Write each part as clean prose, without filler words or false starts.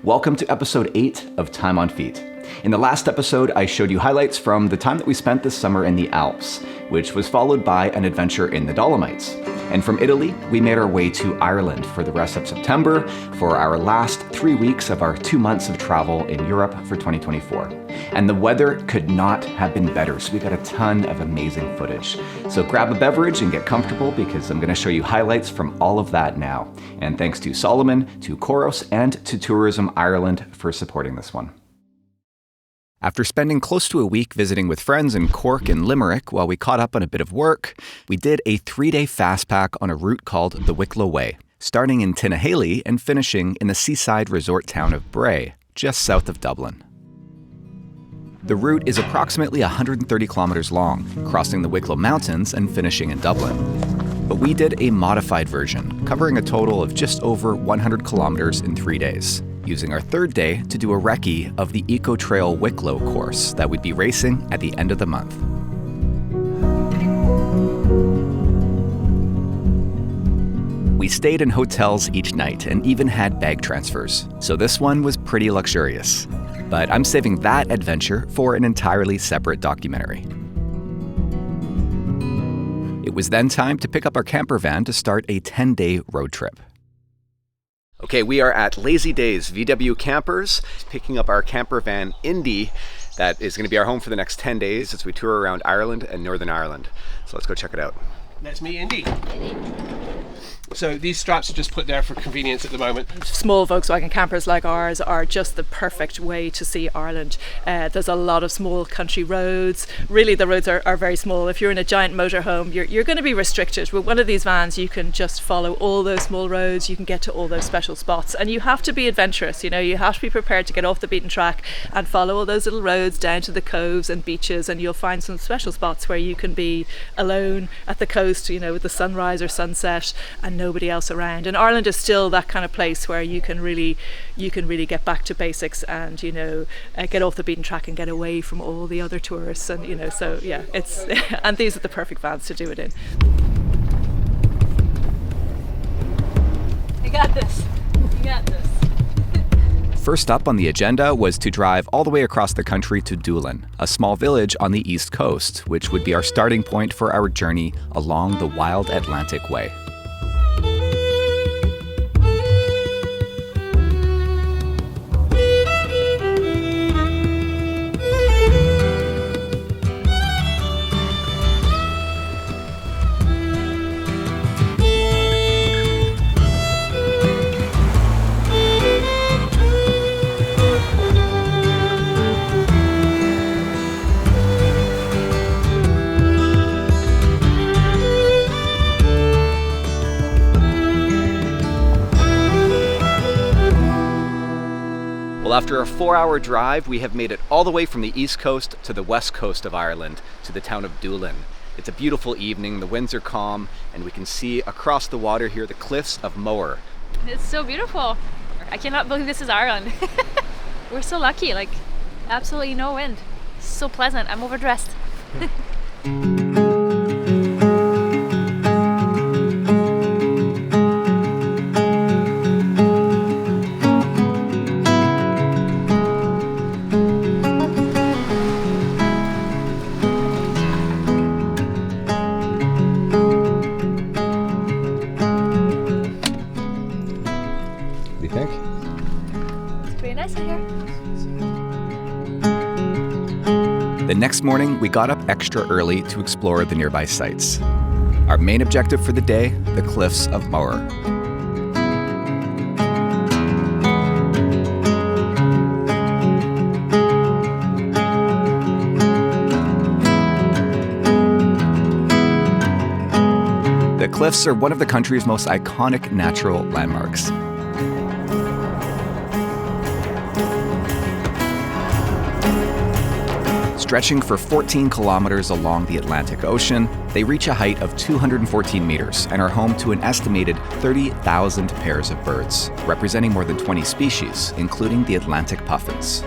Welcome to episode 8 of Time on Feet. In the last episode, I showed you highlights from the time that we spent this summer in the Alps, which was followed by an adventure in the Dolomites. And from Italy, we made our way to Ireland for the rest of September for our last 3 weeks of our 2 months of travel in Europe for 2024. And the weather could not have been better, so we got a ton of amazing footage. So grab a beverage and get comfortable because I'm going to show you highlights from all of that now. And thanks to Solomon, to Coros, and to Tourism Ireland for supporting this one. After spending close to a week visiting with friends in Cork and Limerick while we caught up on a bit of work, we did a 3-day fast pack on a route called the Wicklow Way, starting in Tinnahaley and finishing in the seaside resort town of Bray, just south of Dublin. The route is approximately 130 kilometers long, crossing the Wicklow Mountains and finishing in Dublin. But we did a modified version, covering a total of just over 100 kilometers in 3 days, using our third day to do a recce of the Eco Trail Wicklow course that we'd be racing at the end of the month. We stayed in hotels each night and even had bag transfers, so this one was pretty luxurious. But I'm saving that adventure for an entirely separate documentary. It was then time to pick up our camper van to start a 10-day road trip. Okay, we are at Lazy Days VW Campers, picking up our camper van Indy that is going to be our home for the next 10 days as we tour around Ireland and Northern Ireland. So let's go check it out. That's me, Indy. So these straps are just put there for convenience at the moment. Small Volkswagen campers like ours are just the perfect way to see Ireland. There's a lot of small country roads. Really, the roads are very small. If you're in a giant motorhome, you're going to be restricted. With one of these vans, you can just follow all those small roads. You can get to all those special spots. And you have to be adventurous. You know, you have to be prepared to get off the beaten track and follow all those little roads down to the coves and beaches. And you'll find some special spots where you can be alone at the coast, you know, with the sunrise or sunset and nobody else around. And Ireland is still that kind of place where you can really get back to basics and, you know, get off the beaten track and get away from all the other tourists. And, you know, so yeah, it's and these are the perfect vans to do it in. You got this. You got this. First up on the agenda was to drive all the way across the country to Doolin, a small village on the east coast, which would be our starting point for our journey along the Wild Atlantic Way. After a 4-hour drive, we have made it all the way from the east coast to the west coast of Ireland, to the town of Doolin. It's a beautiful evening, the winds are calm, and we can see across the water here the cliffs of Moher. It's so beautiful. I cannot believe this is Ireland. We're so lucky, like absolutely no wind. It's so pleasant, I'm overdressed. The next morning, we got up extra early to explore the nearby sites. Our main objective for the day, the cliffs of Moher. The cliffs are one of the country's most iconic natural landmarks. Stretching for 14 kilometers along the Atlantic Ocean, they reach a height of 214 meters and are home to an estimated 30,000 pairs of birds, representing more than 20 species, including the Atlantic puffins.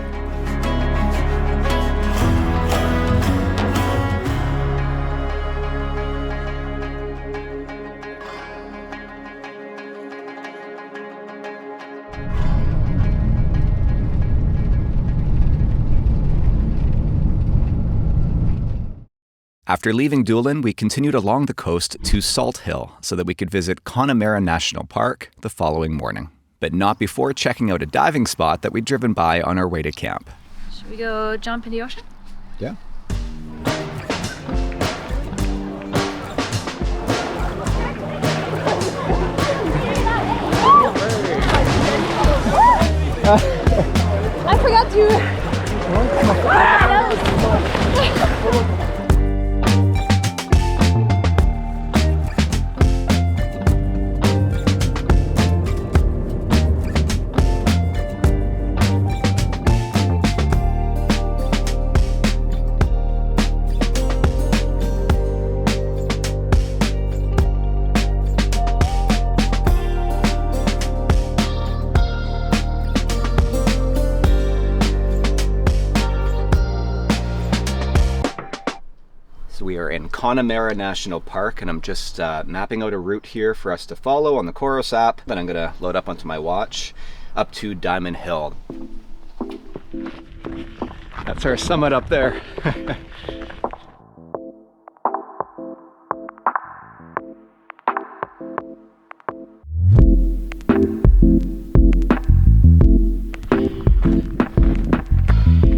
After leaving Doolin, we continued along the coast to Salt Hill so that we could visit Connemara National Park the following morning, but not before checking out a diving spot that we'd driven by on our way to camp. Should we go jump in the ocean? Yeah. I forgot to. So we are in Connemara National Park, and I'm just mapping out a route here for us to follow on the Coros app that I'm gonna load up onto my watch up to Diamond Hill. That's our summit up there.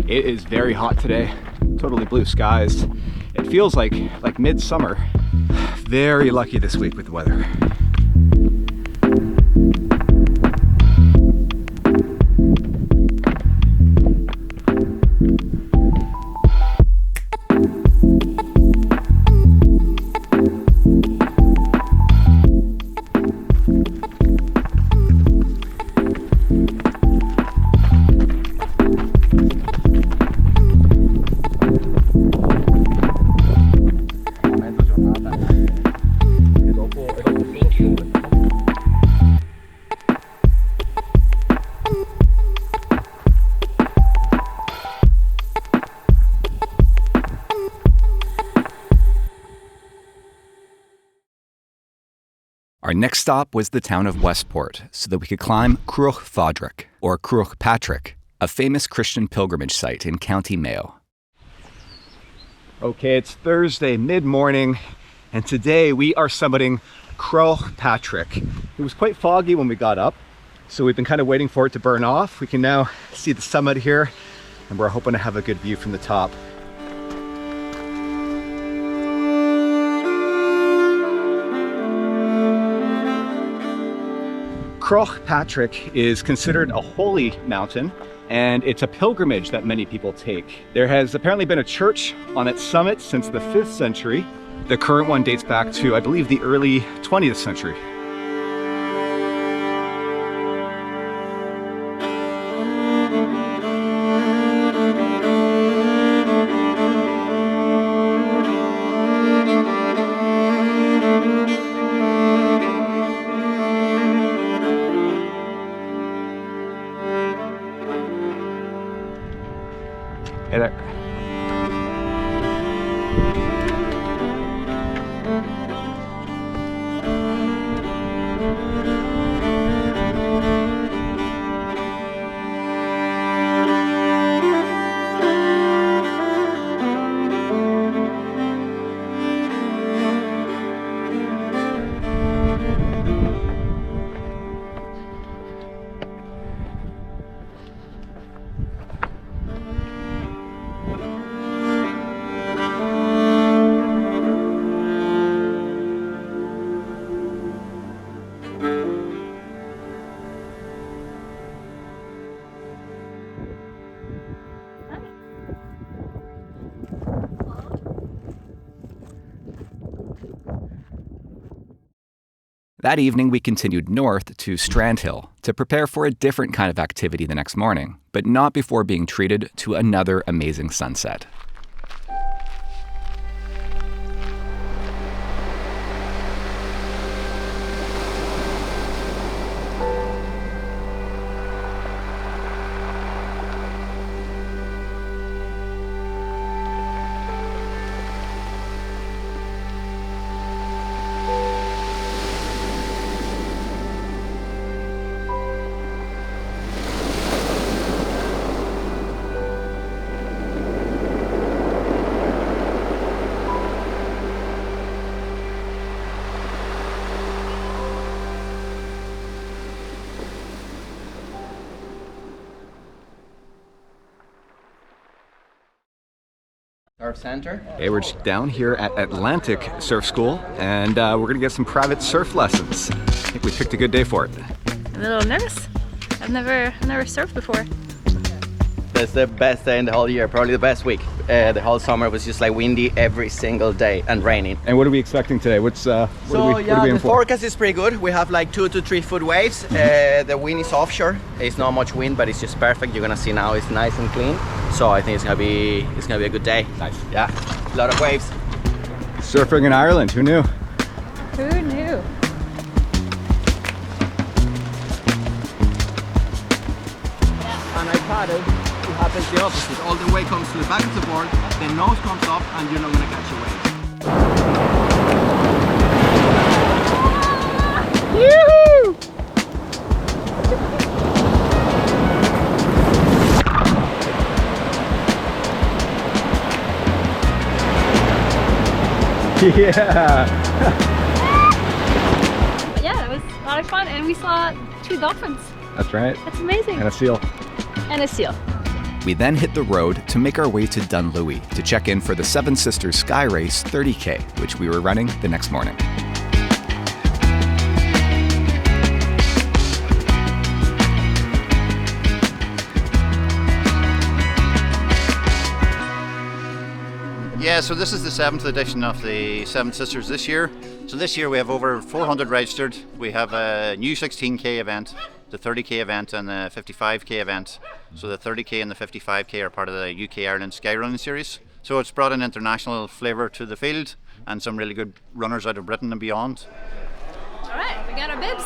It is very hot today, totally blue skies. It feels like midsummer. Very lucky this week with the weather. Our next stop was the town of Westport so that we could climb Cruach Fadric, or Cruach Patrick, a famous Christian pilgrimage site in County Mayo. Okay, it's Thursday mid-morning, and today we are summiting Cruach Patrick. It was quite foggy when we got up, so we've been kind of waiting for it to burn off. We can now see the summit here, and we're hoping to have a good view from the top. Cruach Patrick is considered a holy mountain, and it's a pilgrimage that many people take. There has apparently been a church on its summit since the 5th century. The current one dates back to, I believe, the early 20th century. Hey there. That evening, we continued north to Strandhill to prepare for a different kind of activity the next morning, but not before being treated to another amazing sunset. Surf Center. Hey, we're down here at Atlantic Surf School, and we're gonna get some private surf lessons. I think we picked a good day for it. I'm a little nervous. I've never surfed before. That's the best day in the whole year, probably the best week. The whole summer was just like windy every single day and raining. And what are we expecting today? What are we in the for? forecast is pretty good. We have like 2 to 3 foot waves. The wind is offshore. It's not much wind, but it's just perfect. You're gonna see now it's nice and clean. So I think it's gonna be a good day. Nice. Yeah, a lot of waves. Surfing in Ireland, who knew? Who knew? And I paddle, it happens the opposite. All the weight comes to the back of the board, the nose comes up, and you're not gonna catch a wave. Yoo-hoo! Yeah. But yeah, it was a lot of fun, and we saw 2 dolphins. That's right. That's amazing. And a seal. And a seal. We then hit the road to make our way to Dunlewy to check in for the Seven Sisters Sky Race 30K, which we were running the next morning. Yeah, so this is the 7th edition of the Seven Sisters this year. So this year we have over 400 registered. We have a new 16K event, the 30K event and the 55K event. So the 30K and the 55K are part of the UK Ireland Skyrunning series. So it's brought an international flavour to the field and some really good runners out of Britain and beyond. All right, we got our bibs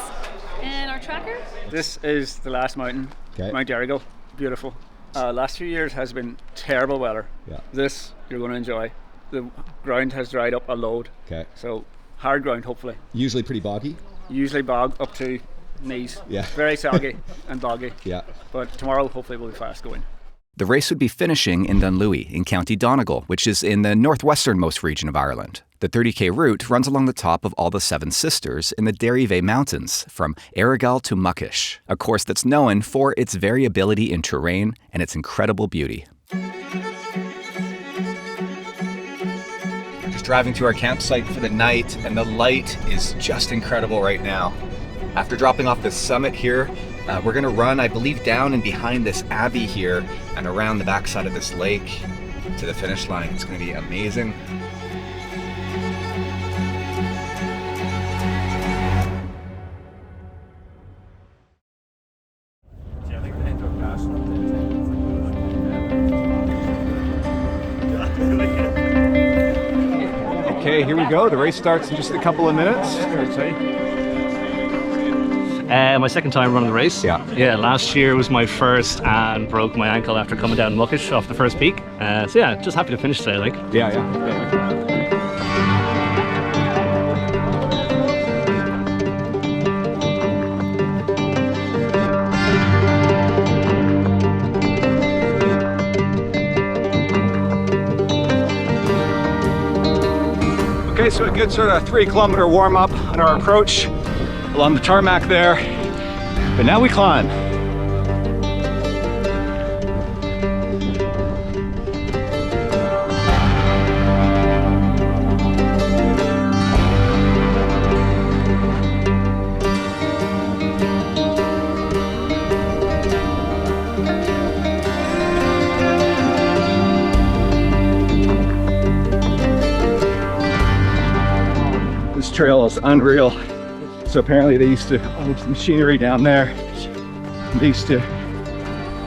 and our tracker. This is the last mountain, Okay. Mount Errigal. Beautiful. Last few years has been terrible weather. Yeah. This you're going to enjoy. The ground has dried up a load. Okay. So hard ground, hopefully. Usually pretty boggy. Usually bog up to knees. Yeah. Very soggy and boggy. Yeah. But tomorrow hopefully will be fast going. The race would be finishing in Dunlewy in County Donegal, which is in the northwesternmost region of Ireland. The 30K route runs along the top of all the Seven Sisters in the Derryveigh Mountains, from Errigal to Muckish, a course that's known for its variability in terrain and its incredible beauty. Just driving to our campsite for the night, and the light is just incredible right now. After dropping off the summit here, we're gonna run, I believe, down and behind this abbey here and around the backside of this lake to the finish line. It's gonna be amazing. Okay, here we go. The race starts in just a couple of minutes. My second time running the race. Yeah. Yeah, last year was my first and broke my ankle after coming down Muckish off the first peak. So yeah, just happy to finish today, like. Yeah. Okay, so a good sort of 3-kilometer warm up on our approach along the tarmac there. But now we climb. This trail is unreal. So apparently they used to own some machinery down there. They used to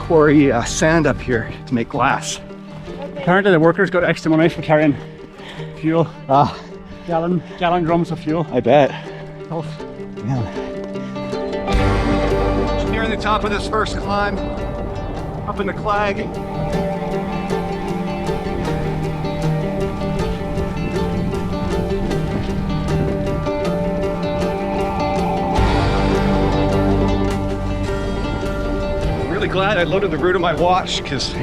quarry sand up here to make glass. Apparently the workers got extra money for carrying fuel. Gallon drums of fuel. I bet. Tough. Yeah. Nearing the top of this first climb, up in the Clag. Really glad I loaded the route of my watch because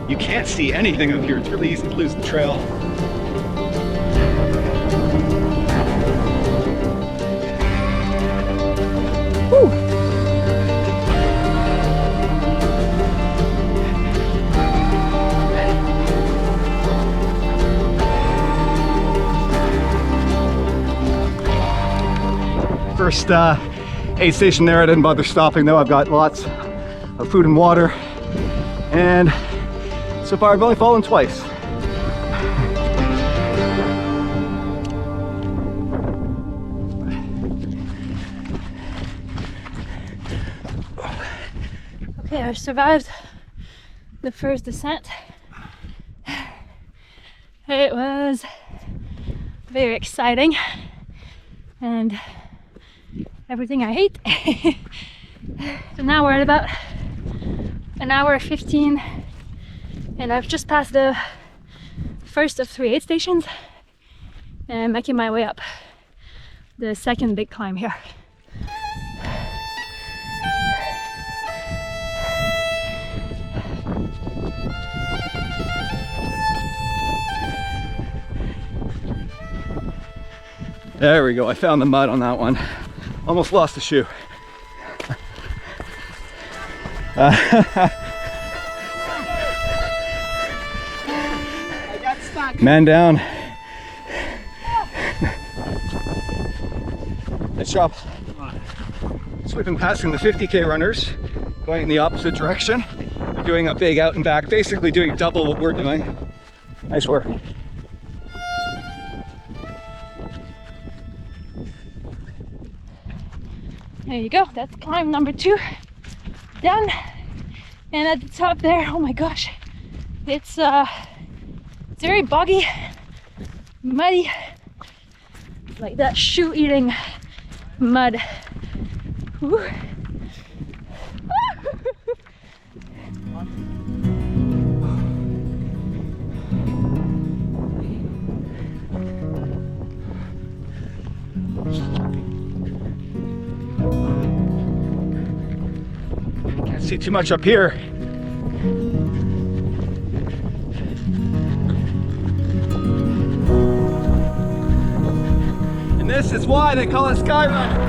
you can't see anything up here. It's really easy to lose the trail. first aid station there. I didn't bother stopping though. I've got lots of food and water, and so far I've only fallen twice. Okay, I survived the first descent. It was very exciting and everything I hate. So now we're at about an hour 15 and I've just passed the first of 3 aid stations and I'm making my way up the second big climb here. There we go, I found the mud on that one. Almost lost a shoe. I got stuck. Man down. Nice job. So we've been passing the 50K runners, going in the opposite direction. They're doing a big out and back, basically doing double what we're doing. Nice work. There you go, that's climb number 2 done. And at the top there, oh my gosh, it's very boggy, muddy, like that shoe-eating mud. Woo. Can't see too much up here. And this is why they call it Skyrun.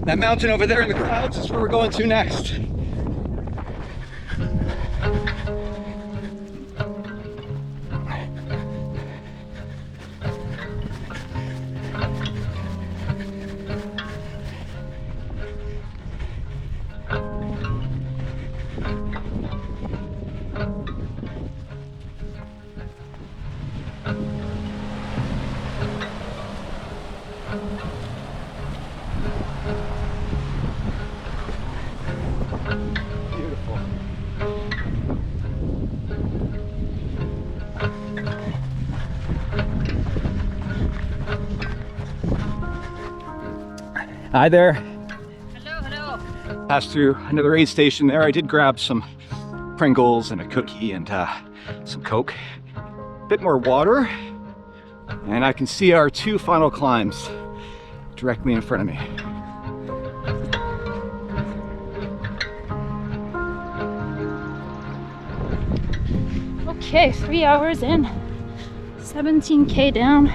That mountain over there in the clouds is where we're going to next. Hi there. Hello, hello. Passed through another aid station there. I did grab some Pringles and a cookie and some Coke. A bit more water. And I can see our 2 final climbs directly in front of me. Okay, 3 hours in, 17K down,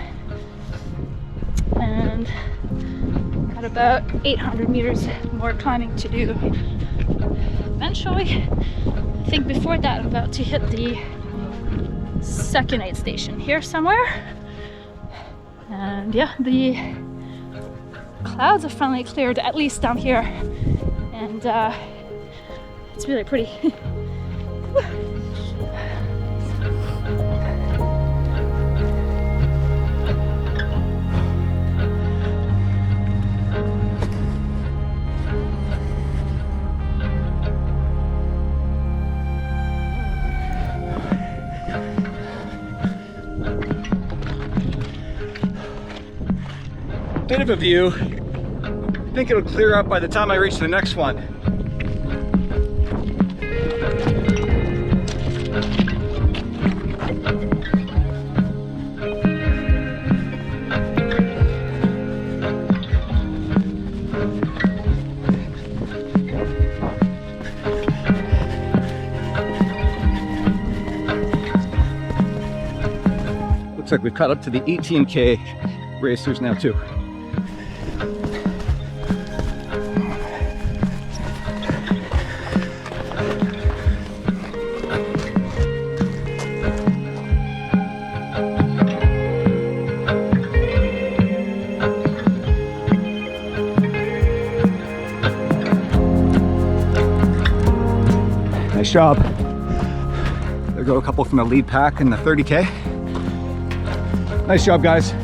and got about 800 meters more climbing to do. Eventually, I think before that I'm about to hit the second aid station here somewhere. And yeah, the clouds have finally cleared, at least down here, and it's really pretty. Bit of a view. I think it'll clear up by the time I reach the next one. Looks like we've caught up to the 18K racers now too. Nice job. There go a couple from the lead pack in the 30K. Nice job, guys.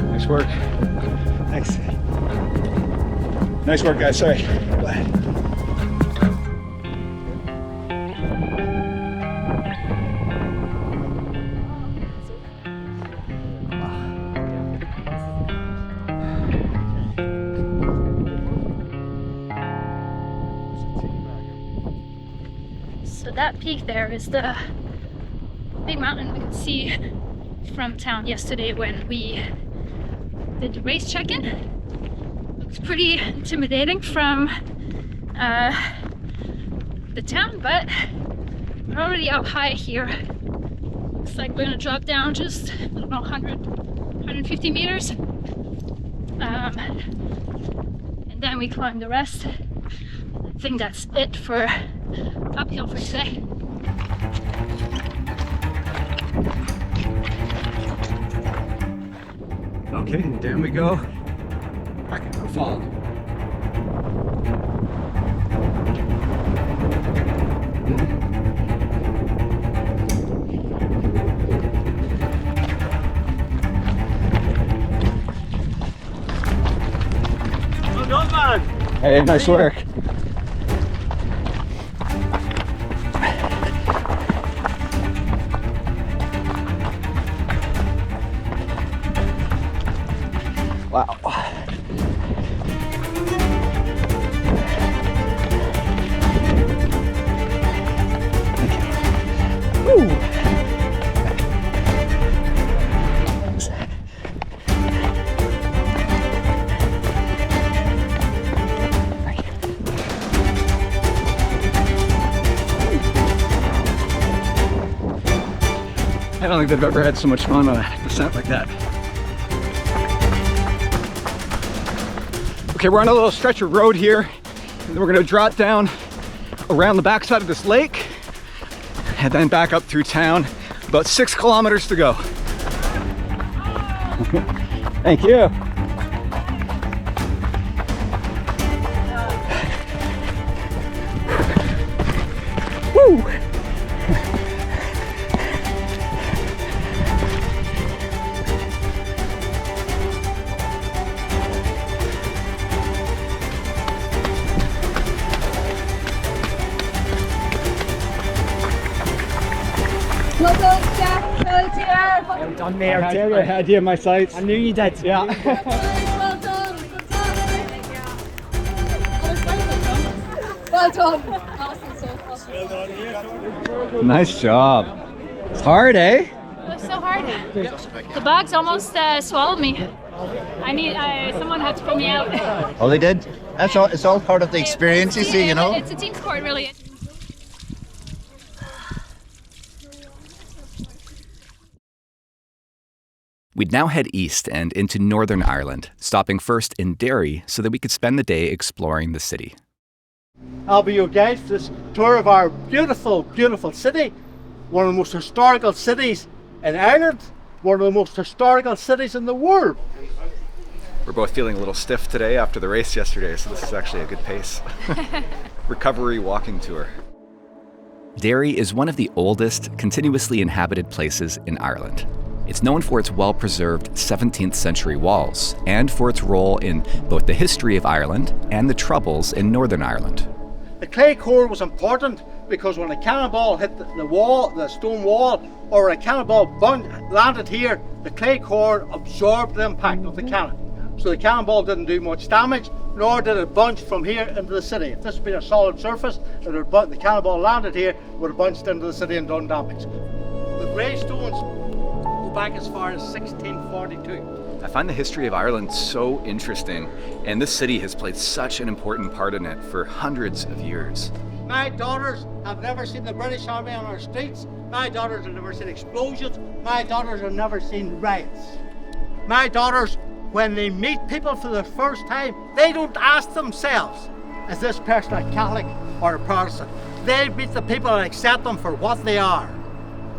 Nice work. Thanks. Nice work, guys. Sorry. Go ahead. So that peak there is the big mountain we could see from town yesterday when we did the race check-in. Looks pretty intimidating from the town, but we're already up high here. Looks like we're gonna drop down just, I don't know, 150 meters. And then we climb the rest. I think that's it for uphill for today. Okay, down we go. Back into the fog. Well done, man. Hey, nice work. Wow. Woo. I don't think they've ever had so much fun on a descent like that. Okay, we're on a little stretch of road here, and then we're gonna drop down around the backside of this lake, and then back up through town. About 6 kilometers to go. Thank you. Woo! Done there, I had you in my sights. I knew you did. Yeah. Well done. Well done. Awesome. Nice job. It's hard, eh? It was so hard. The bugs almost swallowed me. I need someone had to pull me out. Oh, they did? That's all. It's all part of the experience, you see, you know? It's a team sport, really. We'd now head east and into Northern Ireland, stopping first in Derry so that we could spend the day exploring the city. I'll be your guide for this tour of our beautiful, beautiful city. One of the most historical cities in Ireland. One of the most historical cities in the world. We're both feeling a little stiff today after the race yesterday, so this is actually a good pace. Recovery walking tour. Derry is one of the oldest continuously inhabited places in Ireland. It's known for its well-preserved 17th century walls and for its role in both the history of Ireland and the Troubles in Northern Ireland. The clay core was important because when a cannonball hit the wall, the stone wall, or a cannonball landed here, the clay core absorbed the impact of the cannon. so the cannonball didn't do much damage, nor did it bounce from here into the city. If this had been a solid surface, the cannonball landed here, would have bounced into the city and done damage. The gravestones go back as far as 1642. I find the history of Ireland so interesting, and this city has played such an important part in it for hundreds of years. My daughters have never seen the British Army on our streets. My daughters have never seen explosions. My daughters have never seen riots. My daughters, when they meet people for the first time, they don't ask themselves, is this person a Catholic or a Protestant? They meet the people and accept them for what they are.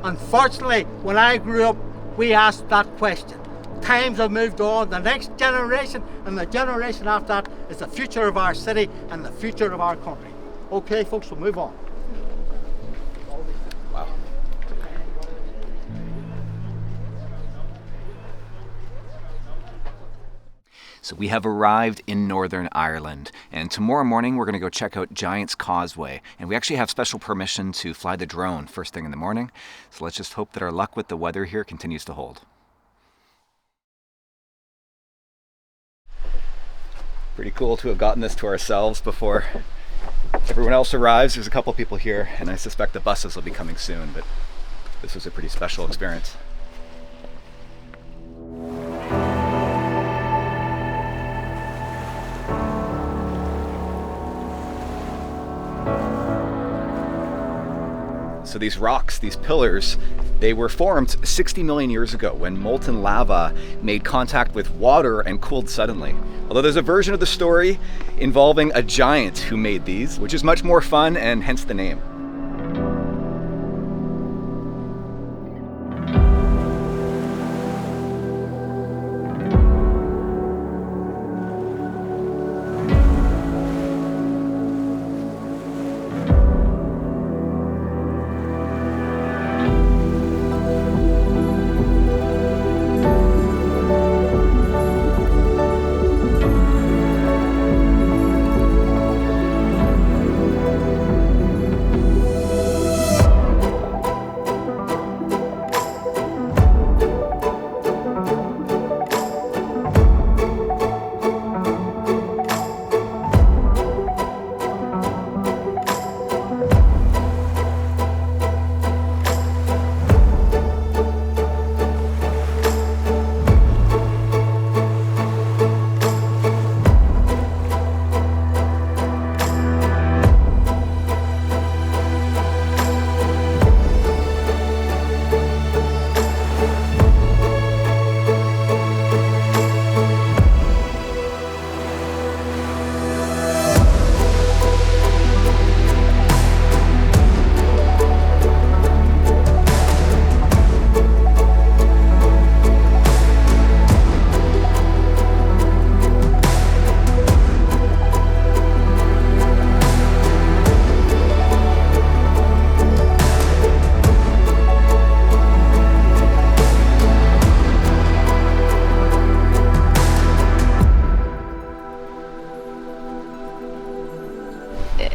Unfortunately, when I grew up, we asked that question. Times have moved on. The next generation and the generation after that is the future of our city and the future of our country. Okay, folks, we'll move on. Wow. So we have arrived in Northern Ireland, and tomorrow morning we're going to go check out Giant's Causeway, and we actually have special permission to fly the drone first thing in the morning, so let's just hope that our luck with the weather here continues to hold. Pretty cool to have gotten this to ourselves before everyone else arrives. There's a couple people here, and I suspect the buses will be coming soon, but this was a pretty special experience. So these rocks, these pillars, they were formed 60 million years ago when molten lava made contact with water and cooled suddenly. Although there's a version of the story involving a giant who made these, which is much more fun and hence the name.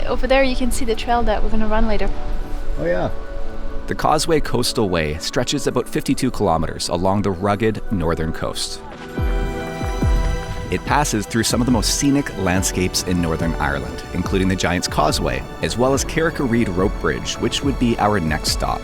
Over there you can see the trail that we're going to run later. Oh yeah. The Causeway Coastal Way stretches about 52 kilometers along the rugged northern coast. It passes through some of the most scenic landscapes in Northern Ireland, including the Giant's Causeway, as well as Carrick-a-Reid Rope Bridge, which would be our next stop.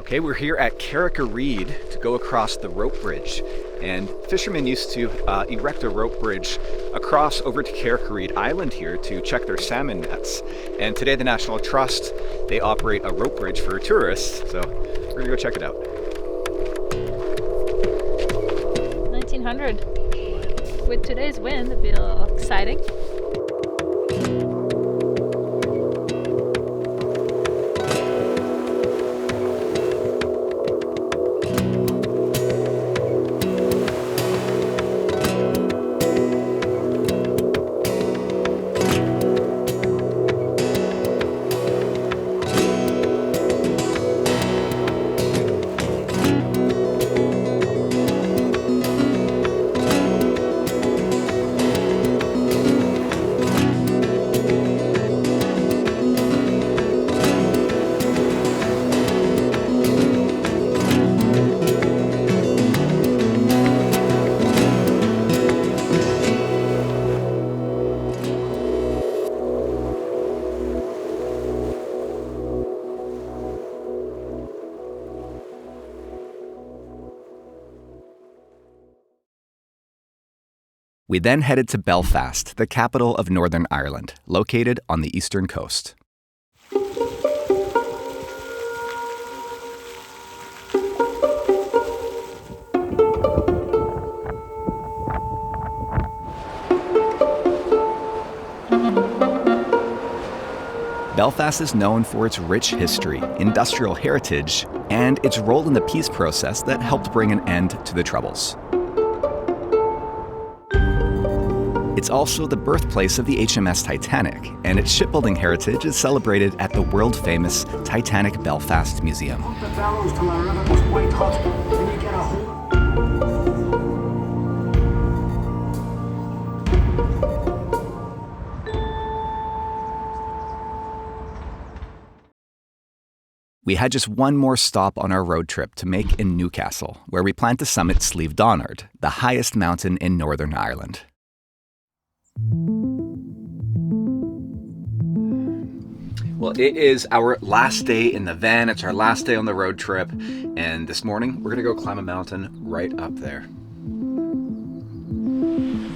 Okay, we're here at Carrick-a-Reed to go across the rope bridge. And fishermen used to erect a rope bridge across over to Carrick-a-Reed Island here to check their salmon nets. And today the National Trust, they operate a rope bridge for tourists. So we're gonna go check it out. 1900. With today's wind, it'd be a little exciting. We then headed to Belfast, the capital of Northern Ireland, located on the eastern coast. Belfast is known for its rich history, industrial heritage, and its role in the peace process that helped bring an end to the Troubles. It's also the birthplace of the HMS Titanic, and its shipbuilding heritage is celebrated at the world-famous Titanic Belfast Museum. We had just one more stop on our road trip to make in Newcastle, where we plan to summit Slieve Donard, the highest mountain in Northern Ireland. Well, it is our last day in the van. It's our last day on the road trip. And this morning, we're gonna go climb a mountain right up there.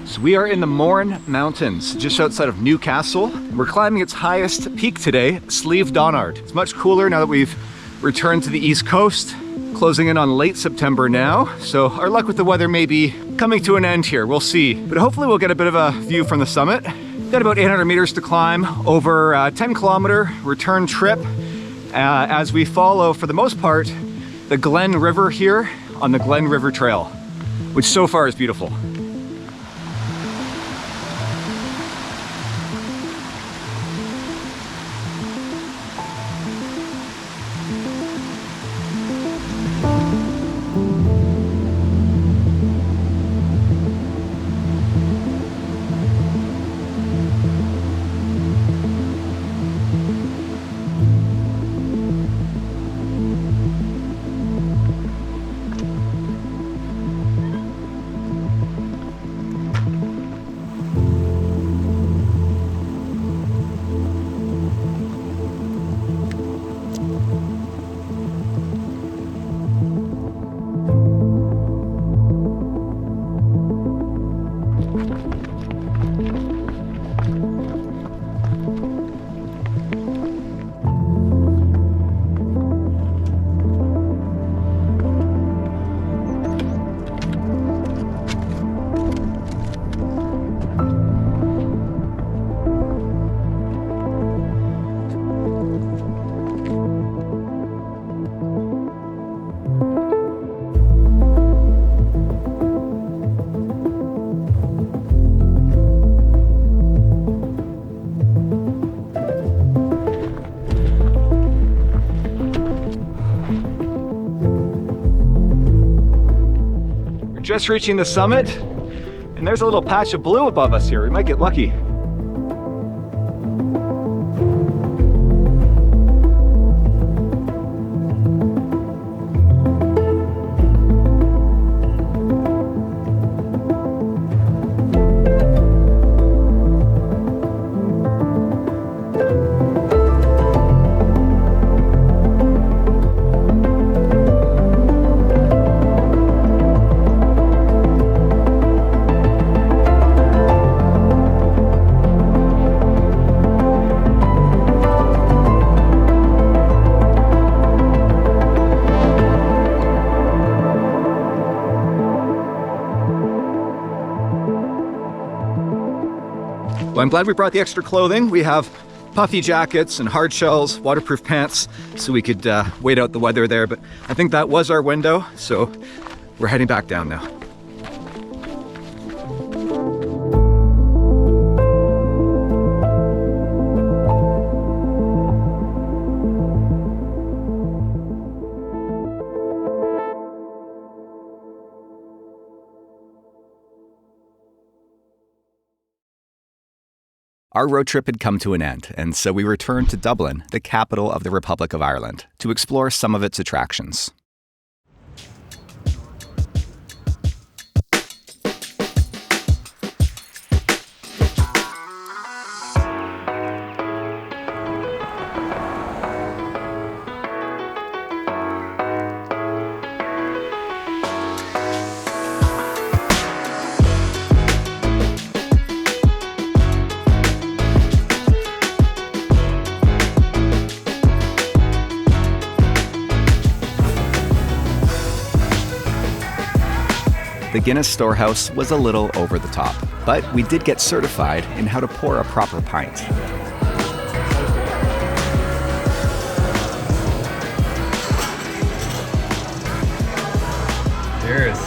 So we are in the Mourne Mountains, just outside of Newcastle. We're climbing its highest peak today, Slieve Donard. It's much cooler now that we've returned to the East Coast, closing in on late September now. So our luck with the weather may be coming to an end here, we'll see. But hopefully we'll get a bit of a view from the summit. Got about 800 meters to climb, over a 10-kilometer return trip as we follow, for the most part, the Glen River here on the Glen River Trail, which so far is beautiful. Just reaching the summit, and there's a little patch of blue above us here. We might get lucky. Well, I'm glad we brought the extra clothing. We have puffy jackets and hard shells, waterproof pants, so we could wait out the weather there. But I think that was our window, so we're heading back down now. Our road trip had come to an end, and so we returned to Dublin, the capital of the Republic of Ireland, to explore some of its attractions. The Guinness Storehouse was a little over the top, but we did get certified in how to pour a proper pint. Cheers.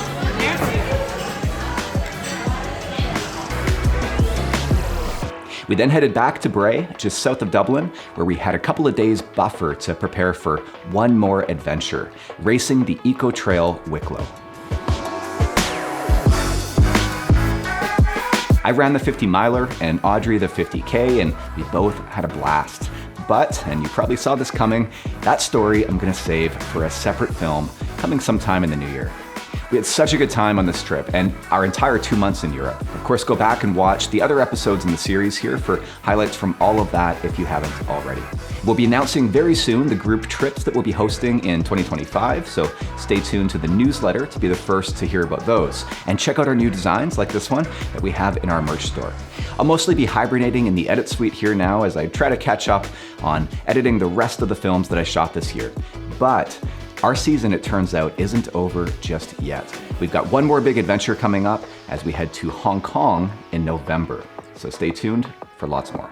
We then headed back to Bray, just south of Dublin, where we had a couple of days buffer to prepare for one more adventure, racing the Eco Trail Wicklow. I ran the 50 miler and Audrey the 50K, and we both had a blast. But, and you probably saw this coming, that story I'm gonna save for a separate film coming sometime in the new year. We had such a good time on this trip and our entire 2 months in Europe. Of course, go back and watch the other episodes in the series here for highlights from all of that if you haven't already. We'll be announcing very soon the group trips that we'll be hosting in 2025, so stay tuned to the newsletter to be the first to hear about those. And check out our new designs like this one that we have in our merch store. I'll mostly be hibernating in the edit suite here now as I try to catch up on editing the rest of the films that I shot this year. But our season, it turns out, isn't over just yet. We've got one more big adventure coming up as we head to Hong Kong in November. So stay tuned for lots more.